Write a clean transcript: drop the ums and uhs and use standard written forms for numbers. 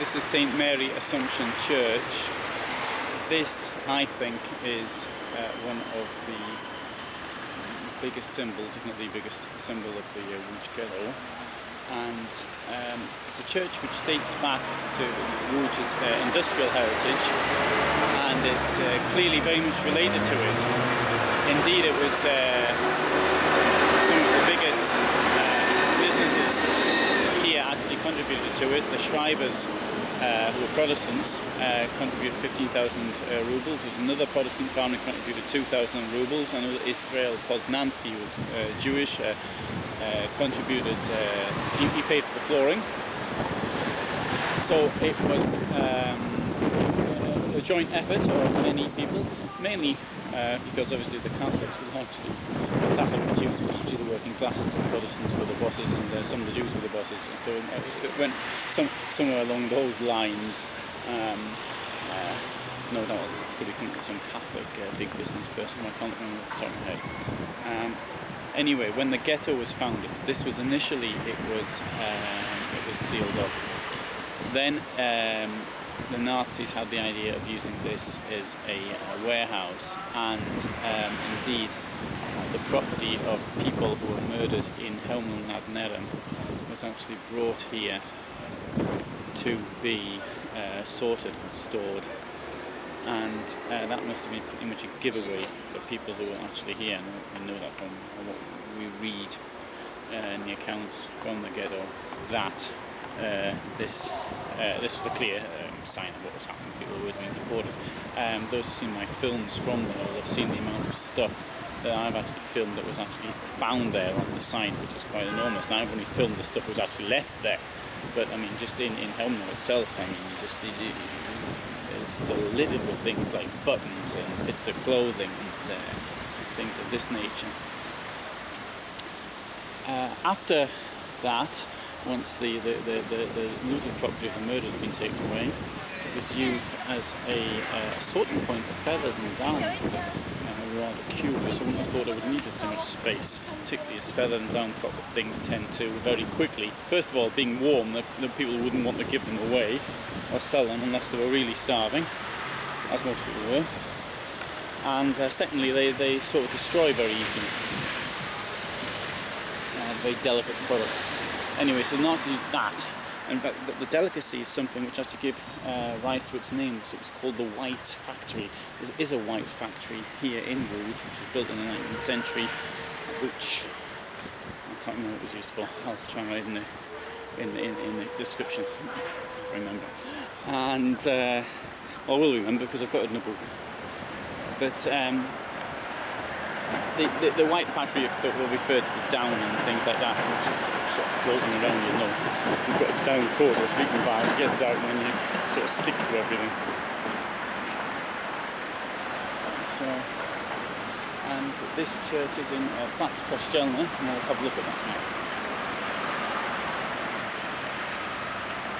This is St. Mary Assumption Church. This, I think, is one of the biggest symbols, if not the biggest symbol of the Łódź ghetto. And it's a church which dates back to Łódź's industrial heritage, and it's clearly very much related to it. Indeed, it was some of the biggest businesses here actually contributed to it. The Schreibers, who were Protestants, contributed 15,000 rubles. There's another Protestant family contributed 2,000 rubles, and Israel Poznansky, who was Jewish, contributed, he paid for the flooring. So it was a joint effort of many people, mainly because obviously the Catholics and Jews were actually the working classes, the Protestants were the bosses, and some of the Jews were the bosses. And so it went somewhere along those lines. No doubt I could have come to some Catholic big business person, I can't remember off the top of my head. Anyway, when the ghetto was founded, this was initially, it was sealed up. Then the Nazis had the idea of using this as a warehouse, and indeed the property of people who were murdered in Helmond nad Nerem was actually brought here to be sorted and stored, and that must have been pretty much a giveaway for people who were actually here. And I know that from what we read in the accounts from the ghetto, that this was a clear sign of what was happening. People were being deported. Those who've seen my films from there will have seen the amount of stuff that I've actually filmed that was actually found there on the site, which is quite enormous. Now I've only filmed the stuff that was actually left there, but I mean, just in Helmond itself, I mean, you just see it's still littered with things like buttons and bits of clothing and things of this nature. After that, once the looted property of the murder had been taken away, it was used as a sorting point for feathers and down. Rather curious. I wouldn't have thought it would have needed so much space, particularly as feather and down things tend to very quickly. First of all, being warm, the people wouldn't want to give them away or sell them unless they were really starving, as most people were. And secondly, they sort of destroy very easily. Very delicate products. Anyway, so the Nazis used that, and the delicacy is something which actually gave rise to its name. So it was called the White Factory. There is a white factory here in Łódź, which was built in the 19th century, which I can't remember what it was used for. I'll try and write in the description if I remember. And I will remember because I've got it in a book. But the white factory that will refer to the down and things like that, which is sort of floating around, you know. You've got a down coat or a sleeping bag, it gets out and then you sort of sticks to everything. And this church is in Platz Kościelny, and I'll have a look at that now.